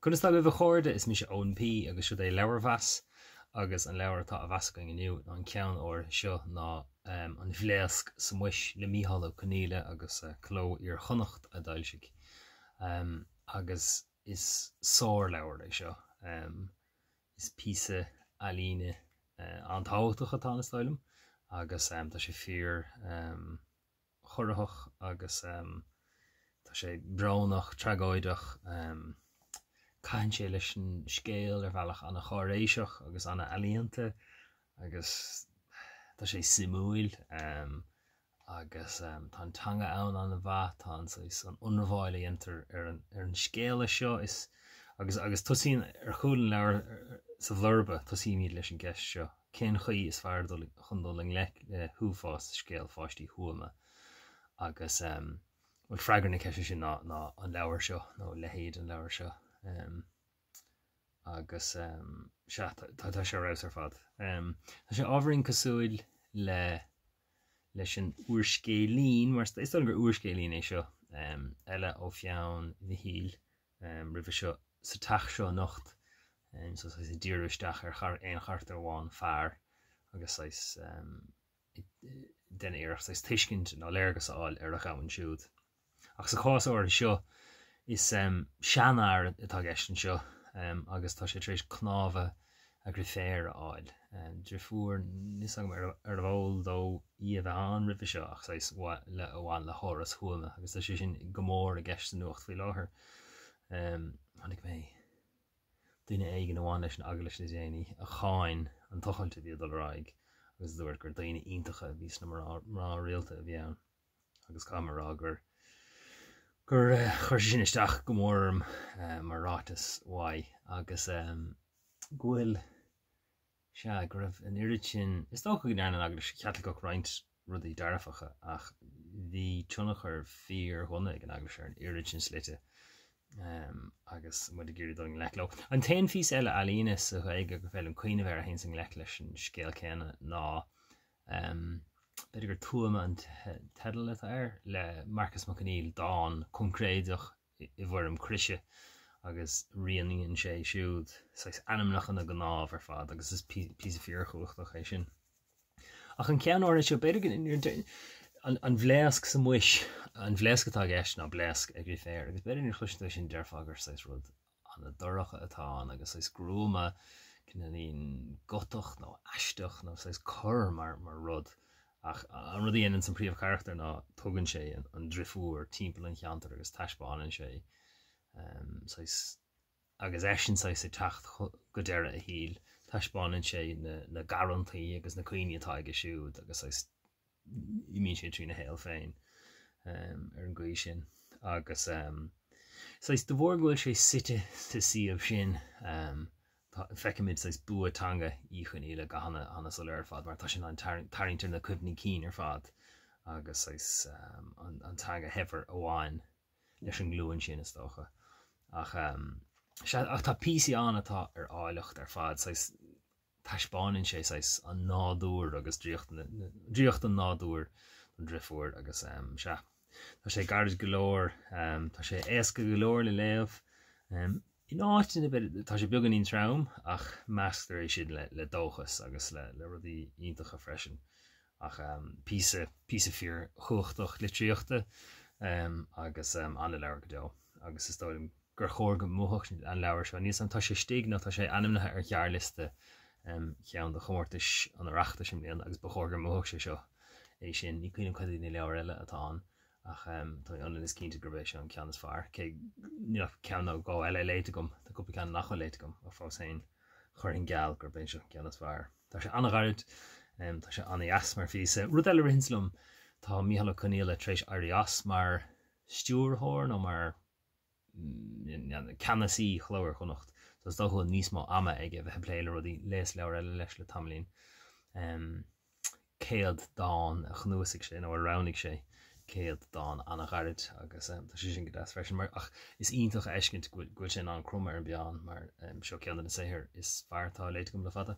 Chunistá go bh chóirde is Mícheál Ó agus siúd é leabhar bheas agus an leabhar atá a bheas going inniu an ceann ó seo ná an Bhlaosc sa muis le Mícheál Ó Conghaile agus cló ar chonacht a d'ailsigh. Agus is sór leabhar é seo. Is písa alíne an táhachtach atá na stáilm agus tá sé fíor chorrthach agus tá sé bránach tragóidach caiin sé leis an scéal ar bhealach anna choréiseach agus anna alíonta agus tá sé simúil agus tá an teanga ann an bheith tá an unmháil intar ar an scéala seo is agus tosín ar chuúlan leabhar sa bhlorba tosí míad leis an gceist seo cén chuí is fearr chundul le thuúfás scéal fáistí Thuama agus bhfuil freigar na ceise sin ná an leabhar seo nó lehéad an leabhar seo agus tá sé raibh ar fad. Tá sé ábharing cosúil leis an uairscélín mar is gur uairscélín é seo eile ó pheann mhíl ribh seo sa teach seo nocht so is díiristeach ar éon chart ar bháin fearr agus den éireach tuiscint ná léargus áil ar a chamann siúd. Ach sa chás áir seo is seanár atá gceist seo agus tá sé trééis cnámha a gur féir áil. Dúfuair níos agam ar bhil dó iad an ribh seo ach le bháin le choras Thuama agus tá sé sin go mór a gceist an nuacht faoi láthair. Tháinig mé duine éigen amháin leis an agla leis na déanaí a cháin an tochailte bhí dul raig agus dúirt gur daoine iontacha bhís na mar réalta a bhí ann agus camará gur chuir sin isteach go mórm mar rátas mhaith agus ghuail se gur raibh an irid sin is tócha go nearna agus ceatlaach roinnt rudaí dearfacha ach bhí tunachar fíor chuna ag an agla ar an irid sin slite agus mu gur do an lechló. An taon fís eile alíne sa chuige gur bhfuil an cuioine bhar a hen san lech leis an scéal céanna ná beidir gur Thuama an tedal air le Marcus Mac Conghaile dáin concréadach I bhfuirm crise agus rianaíonn sé siúd animnachchan a go námh ar fad agus is pí fíorchuachtach é sin. Ach an cean áir seo beidir an Bhlaosc sa muis an Bhlaosc atá gceist ná Bhlaosc ag rí féir agus beidir ar chluiste sin dearfagur rud an doracha atá agus grúma cinnaíon gotach nó aisteach nó chur mar rud ach an rudí inan san príomh charachtar ná tugann sé an drifúr timpeall an cheantar agus taispáin sé agus éisin sé techt go deire a híl taispáin sé na garantaí agus na cuioine atá ag siúd agus I mín sé trína héal féin ar an gcuí sin agus do bhór ghfuil sé site sa siomh sin feicimid buatanga í Conghaile go hana sa leir fad mar tá sin an tairntar na cuimhní cín ar fad agus an tanga hefar amháin leis an glúin sin is tócha ach tá písaí an atá ar áilecht ar fad taispáinn sé an nádúr agus dríocht an nádúr an drifúir agus tá sé garid golóir tá sé éasca golóir le léamh in áitin tá sé beagán íon tram ach meastar é siad le dóchas agus le rudí iontacha freisin ach písa fíor chuachtach le tríochta agus an le leabhar go deo agus is tóim gur chóir go mthach an leabhar seo níos an tá sé stig nó tá sé animnathe ar chearliste cheann de chomórtais an reachta sin blion agus bechógur mthach sé seo é sin ní cuioine chuí na leabhar eile atá ach tá an is cinnta gur bheith an ceannas fearr ní ceanna gá eile léite gom tá cúpa cean nach léite gom a fás féin chuir an geall gur ben seo ceannas fearr. Tá sé anagharid tá sé anna as mar físa rud eile rinslum tá Mícheál Ó Conghaile trééis as mar stúrthóir nó mar canasí chlóir chunacht so is dóchuil níos má ama ige bheith pléile rudí leis leabhar eile leis le tamlín céad dáin a chnuasigh sé nó a ránigh sé céad dáin anagharid agus tá sé sin go deas freisin mar ach is ionintach eiscint gúil sin an crumar an beán mar seo ceanna na saothar is fearrtá léite gom le fada.